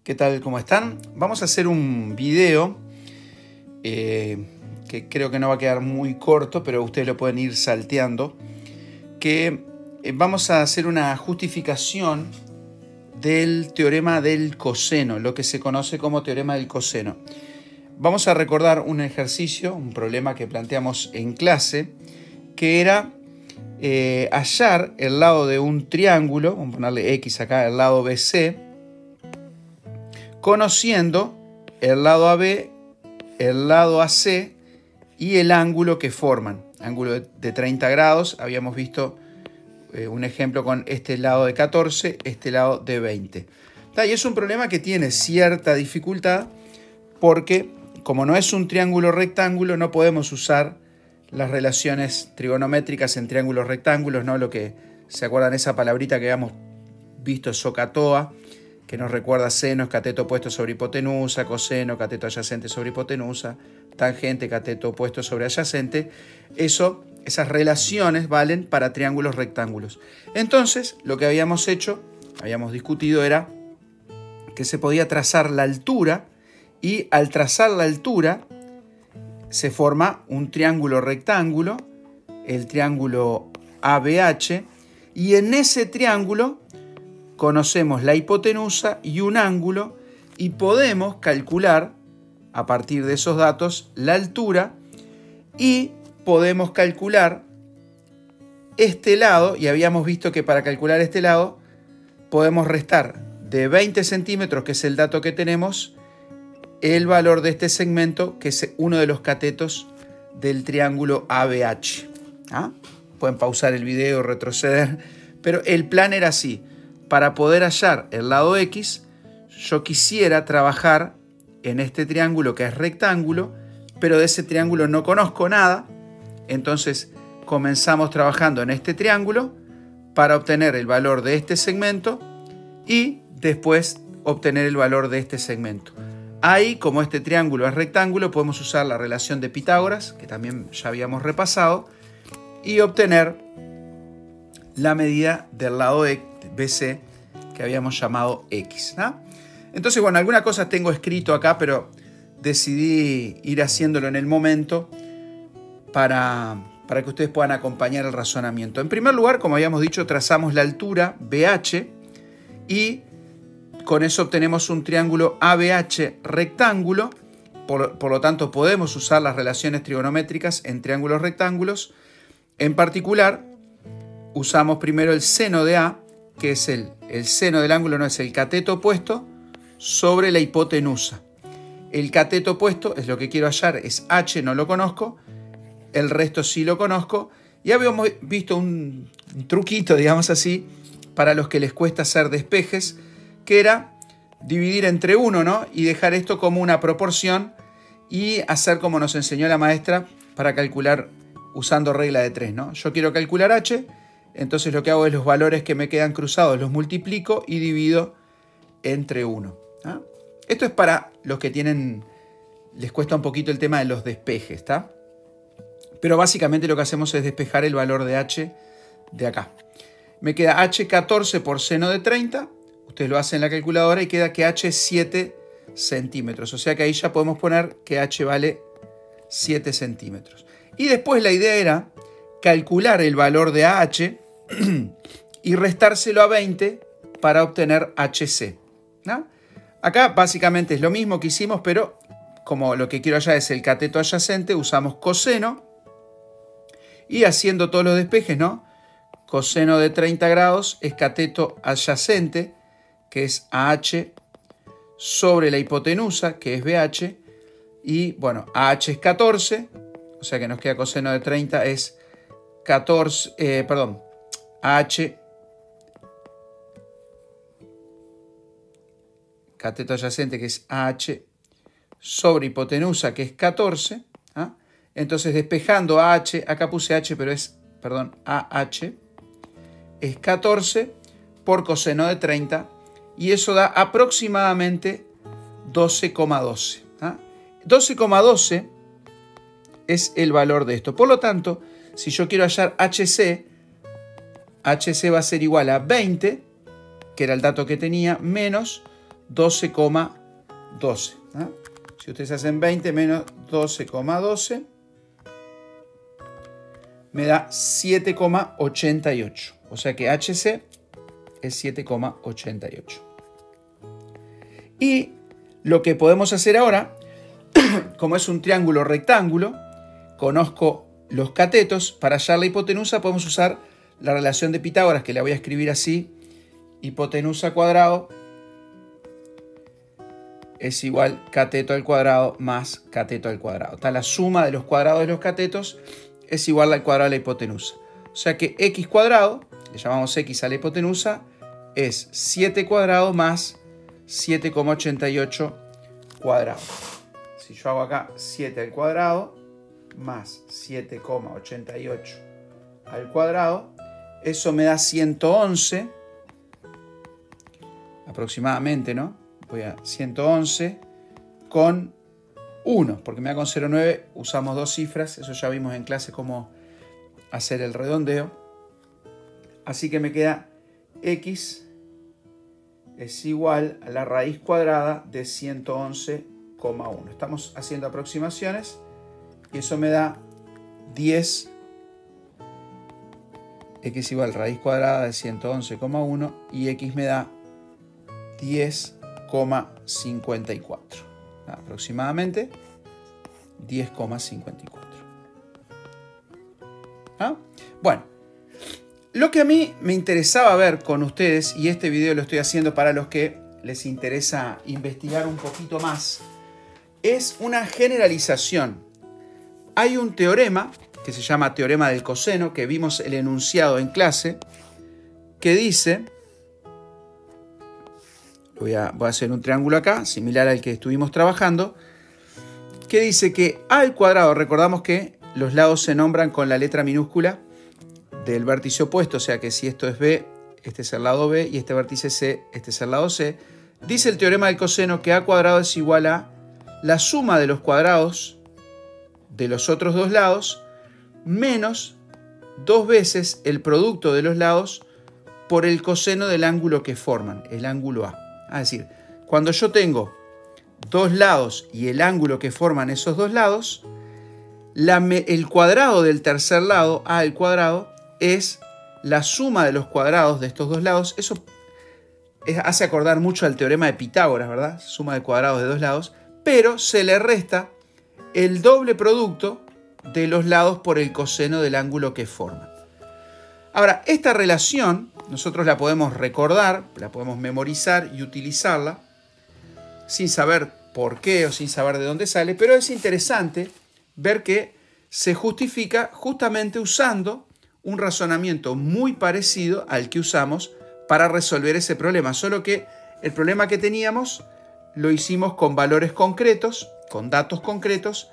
¿Qué tal? ¿Cómo están? Vamos a hacer un video que creo que no va a quedar muy corto, pero ustedes lo pueden ir salteando, que vamos a hacer una justificación del teorema del coseno, lo que se conoce como teorema del coseno. Vamos a recordar un ejercicio, un problema que planteamos en clase, que era hallar el lado de un triángulo, vamos a ponerle X acá, el lado BC, conociendo el lado AB, el lado AC y el ángulo que forman. Ángulo de 30 grados, habíamos visto un ejemplo con este lado de 14, este lado de 20. Y es un problema que tiene cierta dificultad porque como no es un triángulo rectángulo, no podemos usar las relaciones trigonométricas en triángulos rectángulos, ¿no? Lo que se acuerdan esa palabrita que habíamos visto, SOHCAHTOA, que nos recuerda seno es cateto opuesto sobre hipotenusa, coseno, cateto adyacente sobre hipotenusa, tangente, cateto opuesto sobre adyacente. Esas relaciones valen para triángulos rectángulos. Entonces, lo que habíamos discutido era que se podía trazar la altura y al trazar la altura se forma un triángulo rectángulo, el triángulo ABH, y en ese triángulo conocemos la hipotenusa y un ángulo y podemos calcular a partir de esos datos la altura y podemos calcular este lado, y habíamos visto que para calcular este lado podemos restar de 20 centímetros, que es el dato que tenemos, el valor de este segmento, que es uno de los catetos del triángulo ABH. Pueden pausar el video, retroceder, pero el plan era así. Para poder hallar el lado X, yo quisiera trabajar en este triángulo que es rectángulo, pero de ese triángulo no conozco nada. Entonces comenzamos trabajando en este triángulo para obtener el valor de este segmento y después obtener el valor de este segmento. Ahí, como este triángulo es rectángulo, podemos usar la relación de Pitágoras, que también ya habíamos repasado, y obtener la medida del lado BC que habíamos llamado X. Entonces, bueno, algunas cosas tengo escrito acá, pero decidí ir haciéndolo en el momento para que ustedes puedan acompañar el razonamiento. En primer lugar, como habíamos dicho, trazamos la altura BH y con eso obtenemos un triángulo ABH rectángulo. Por lo tanto, podemos usar las relaciones trigonométricas en triángulos rectángulos. En particular, usamos primero el seno de A, que es el seno del ángulo, no es el cateto opuesto sobre la hipotenusa. El cateto opuesto es lo que quiero hallar, es H, no lo conozco, el resto sí lo conozco. Y habíamos visto un truquito, digamos así, para los que les cuesta hacer despejes, que era dividir entre 1, ¿no? Y dejar esto como una proporción y hacer como nos enseñó la maestra para calcular usando regla de 3, ¿no? Yo quiero calcular H, entonces lo que hago es los valores que me quedan cruzados los multiplico y divido entre 1. Esto es para los que les cuesta un poquito el tema de los despejes, ¿está? Pero básicamente lo que hacemos es despejar el valor de H de acá. Me queda H 14 por seno de 30. Ustedes lo hacen en la calculadora y queda que H es 7 centímetros. O sea que ahí ya podemos poner que H vale 7 centímetros. Y después la idea era calcular el valor de AH y restárselo a 20 para obtener HC. Acá básicamente es lo mismo que hicimos, pero como lo que quiero hallar es el cateto adyacente, usamos coseno. Y haciendo todos los despejes, ¿no? Coseno de 30 grados es cateto adyacente, que es AH, sobre la hipotenusa, que es BH. Y bueno, AH es 14, o sea que nos queda coseno de 30 es 14, AH, cateto adyacente, que es AH, sobre hipotenusa, que es 14. Entonces, despejando AH, acá puse H, pero es, AH, es 14 por coseno de 30, y eso da aproximadamente 12,12. 12,12 es el valor de esto. Por lo tanto, si yo quiero hallar HC, HC va a ser igual a 20, que era el dato que tenía, menos 12,12. ¿Ah? Si ustedes hacen 20 menos 12,12, me da 7,88. O sea que HC es 7,88. Y lo que podemos hacer ahora, como es un triángulo rectángulo, conozco los catetos, para hallar la hipotenusa podemos usar la relación de Pitágoras, que la voy a escribir así: hipotenusa cuadrado es igual cateto al cuadrado más cateto al cuadrado. Está la suma de los cuadrados de los catetos es igual al cuadrado de la hipotenusa. O sea que x cuadrado, le llamamos x a la hipotenusa, es 7 cuadrado más 7,88 cuadrado. Si yo hago acá 7 al cuadrado más 7,88 al cuadrado, eso me da 111 aproximadamente, ¿no? Voy a 111 con 1, porque me da con 0,9, usamos dos cifras, eso ya vimos en clase cómo hacer el redondeo. Así que me queda x es igual a la raíz cuadrada de 111,1. Estamos haciendo aproximaciones y eso me da 10, x igual a raíz cuadrada de 111,1 y x me da 10,54. Aproximadamente 10,54. ¿Ah? Bueno, lo que a mí me interesaba ver con ustedes, y este video lo estoy haciendo para los que les interesa investigar un poquito más, es una generalización. Hay un teorema que se llama teorema del coseno, que vimos el enunciado en clase, que dice, voy a hacer un triángulo acá, similar al que estuvimos trabajando, que dice que a al cuadrado, recordamos que los lados se nombran con la letra minúscula del vértice opuesto, o sea que si esto es B, este es el lado B, y este vértice C, este es el lado C. Dice el teorema del coseno que a cuadrado es igual a la suma de los cuadrados de los otros dos lados menos 2 veces el producto de los lados por el coseno del ángulo que forman, el ángulo A. Es decir, cuando yo tengo dos lados y el ángulo que forman esos dos lados, el cuadrado del tercer lado, A al cuadrado, es la suma de los cuadrados de estos dos lados. Eso hace acordar mucho al teorema de Pitágoras, ¿verdad? Suma de cuadrados de dos lados, pero se le resta el doble producto de los lados por el coseno del ángulo que forman. Ahora, esta relación nosotros la podemos recordar, la podemos memorizar y utilizarla sin saber por qué o sin saber de dónde sale, pero es interesante ver que se justifica justamente usando un razonamiento muy parecido al que usamos para resolver ese problema, solo que el problema que teníamos lo hicimos con valores concretos, con datos concretos,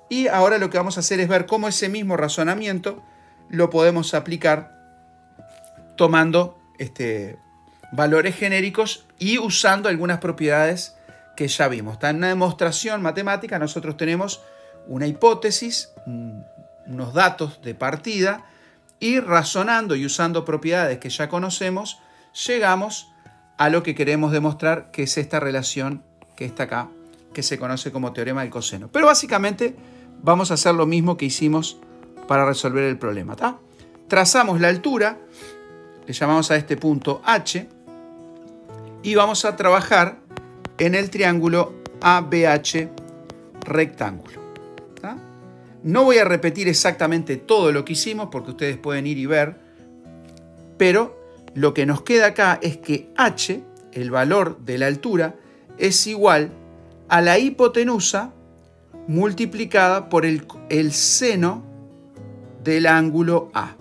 y ahora lo que vamos a hacer es ver cómo ese mismo razonamiento lo podemos aplicar tomando valores genéricos y usando algunas propiedades que ya vimos. En una demostración matemática nosotros tenemos una hipótesis, unos datos de partida, y razonando y usando propiedades que ya conocemos, llegamos a lo que queremos demostrar, que es esta relación que está acá, que se conoce como teorema del coseno. Pero básicamente vamos a hacer lo mismo que hicimos para resolver el problema, ¿tá? Trazamos la altura, le llamamos a este punto H, y vamos a trabajar en el triángulo ABH rectángulo, ¿tá? No voy a repetir exactamente todo lo que hicimos porque ustedes pueden ir y ver, pero lo que nos queda acá es que H, el valor de la altura, es igual a la hipotenusa multiplicada por el seno del ángulo A.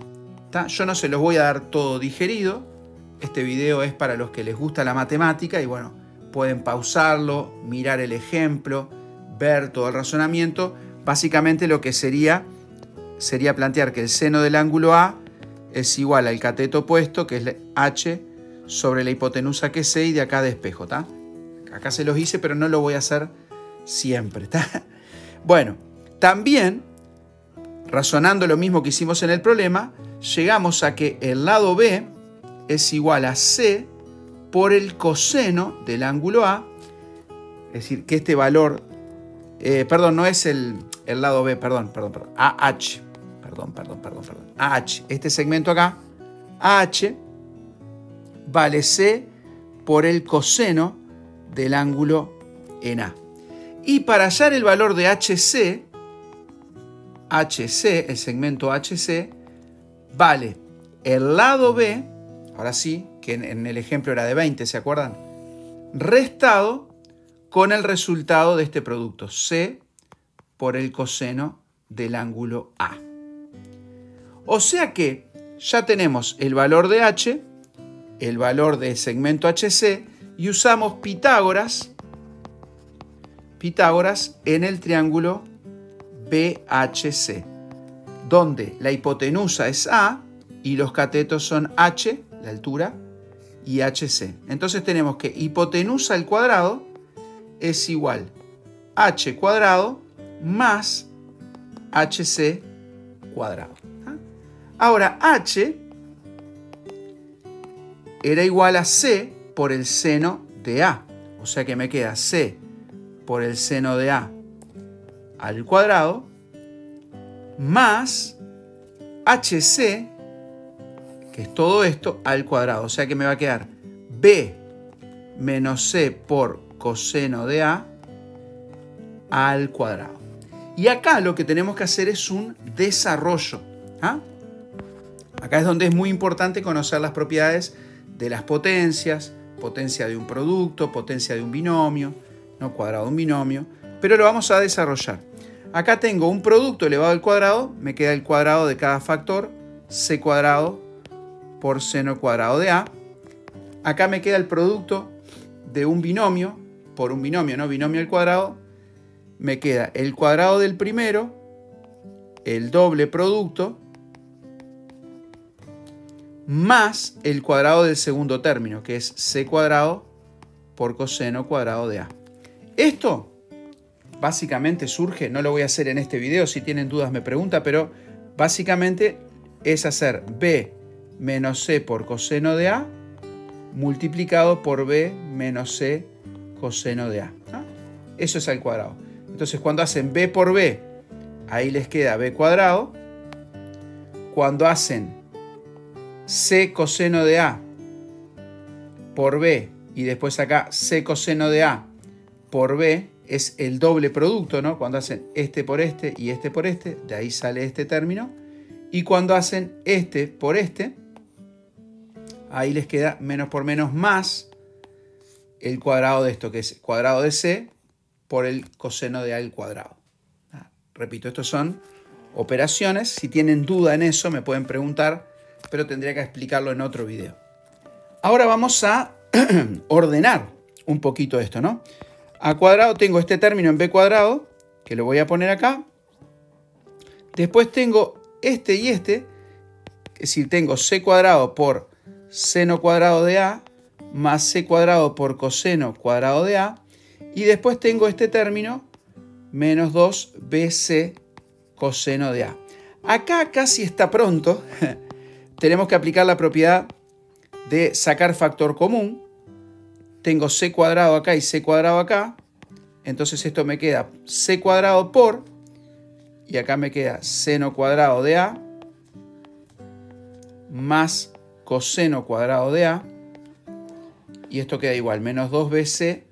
¿Tá? Yo no se los voy a dar todo digerido. Este video es para los que les gusta la matemática y bueno, pueden pausarlo, mirar el ejemplo, ver todo el razonamiento. Básicamente lo que sería plantear que el seno del ángulo A es igual al cateto opuesto, que es H, sobre la hipotenusa que es C, y de acá despejo, ¿tá? Acá se los hice, pero no lo voy a hacer siempre, ¿tá? Bueno, también, razonando lo mismo que hicimos en el problema, llegamos a que el lado B es igual a C por el coseno del ángulo A. Es decir, que este valor, perdón, no es el lado B, perdón, AH, perdón, AH, este segmento acá, AH vale C por el coseno del ángulo en A. Y para hallar el valor de HC, el segmento HC, vale el lado B, ahora sí, que en el ejemplo era de 20, ¿se acuerdan? Restado con el resultado de este producto, C por el coseno del ángulo A. O sea que ya tenemos el valor de H, el valor del segmento HC, y usamos Pitágoras en el triángulo BHC, donde la hipotenusa es A y los catetos son H, la altura, y HC. Entonces tenemos que hipotenusa al cuadrado es igual a H cuadrado más HC cuadrado. Ahora, H era igual a C por el seno de A. O sea que me queda C por el seno de A al cuadrado más HC, que es todo esto, al cuadrado. O sea que me va a quedar B menos C por coseno de A al cuadrado. Y acá lo que tenemos que hacer es un desarrollo. Acá es donde es muy importante conocer las propiedades de las potencias, potencia de un producto, potencia de un binomio, no cuadrado de un binomio, pero lo vamos a desarrollar. Acá tengo un producto elevado al cuadrado, me queda el cuadrado de cada factor, C cuadrado por seno cuadrado de A. Acá me queda el producto de un binomio, por un binomio, ¿no? Binomio al cuadrado, me queda el cuadrado del primero, el doble producto, más el cuadrado del segundo término, que es C cuadrado por coseno cuadrado de A. Esto básicamente surge, no lo voy a hacer en este video, si tienen dudas me preguntan, pero básicamente es hacer B menos C por coseno de A multiplicado por B menos C coseno de A. Eso es al cuadrado. Entonces cuando hacen B por B, ahí les queda B cuadrado. Cuando hacen C coseno de A por B y después acá C coseno de A por B, es el doble producto, ¿no? Cuando hacen este por este y este por este, de ahí sale este término. Y cuando hacen este por este, ahí les queda menos por menos más el cuadrado de esto, que es cuadrado de C por el coseno de A al cuadrado. Repito, estos son operaciones. Si tienen duda en eso, me pueden preguntar, pero tendría que explicarlo en otro video. Ahora vamos a ordenar un poquito esto, ¿no? A cuadrado tengo este término en B cuadrado, que lo voy a poner acá. Después tengo este y este, es decir, tengo C cuadrado por seno cuadrado de A más C cuadrado por coseno cuadrado de A. Y después tengo este término, menos 2BC coseno de A. Acá casi está pronto. Tenemos que aplicar la propiedad de sacar factor común. Tengo C cuadrado acá y C cuadrado acá. Entonces esto me queda C cuadrado por, y acá me queda seno cuadrado de A más coseno cuadrado de A. Y esto queda igual, menos 2BC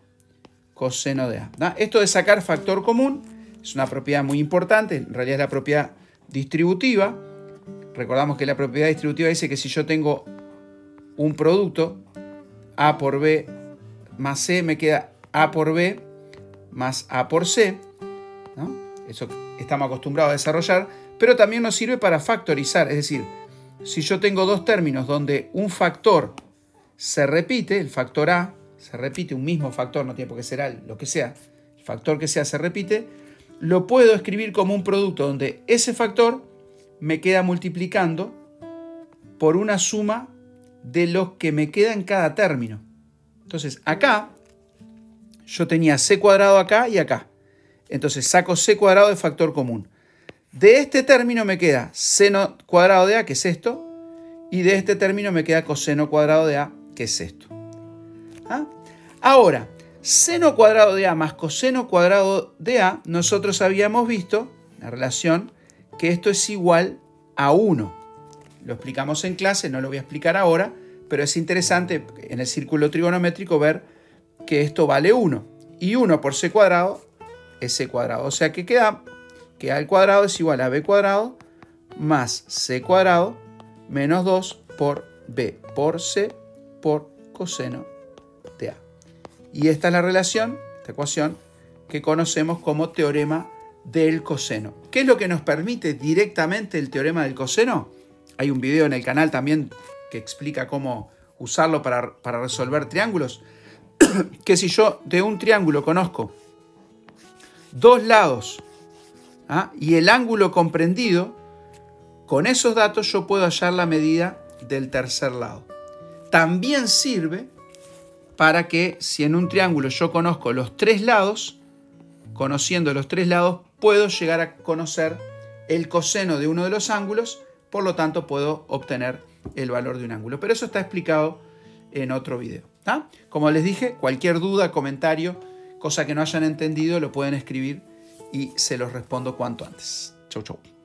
coseno de A. Esto de sacar factor común es una propiedad muy importante. En realidad es la propiedad distributiva. Recordamos que la propiedad distributiva dice que si yo tengo un producto, A por B más C, me queda A por B más A por C, ¿no? Eso estamos acostumbrados a desarrollar, pero también nos sirve para factorizar. Es decir, si yo tengo dos términos donde un factor se repite, el factor A se repite, un mismo factor, no tiene por qué ser A, lo que sea, el factor que sea se repite, lo puedo escribir como un producto donde ese factor me queda multiplicando por una suma de los que me queda en cada término. Entonces acá yo tenía C cuadrado acá y acá. Entonces saco C cuadrado de factor común. De este término me queda seno cuadrado de A, que es esto, y de este término me queda coseno cuadrado de A, que es esto. ¿Ah? Ahora, seno cuadrado de A más coseno cuadrado de A, nosotros habíamos visto la relación que esto es igual a 1. Lo explicamos en clase, no lo voy a explicar ahora, pero es interesante en el círculo trigonométrico ver que esto vale 1. Y 1 por c cuadrado es c cuadrado. O sea que queda que A al cuadrado es igual a B cuadrado más C cuadrado menos 2 por B por C por coseno de A. Y esta es la relación, esta ecuación, que conocemos como teorema del coseno. ¿Qué es lo que nos permite directamente el teorema del coseno? Hay un video en el canal también que explica cómo usarlo para resolver triángulos. Que si yo de un triángulo conozco dos lados, ¿ah?, y el ángulo comprendido, con esos datos yo puedo hallar la medida del tercer lado. También sirve para que si en un triángulo yo conozco los tres lados, conociendo los tres lados, puedo llegar a conocer el coseno de uno de los ángulos, por lo tanto puedo obtener el valor de un ángulo. Pero eso está explicado en otro video. ¿Ah? Como les dije, cualquier duda, comentario, cosa que no hayan entendido, lo pueden escribir y se los respondo cuanto antes. Chau, chau.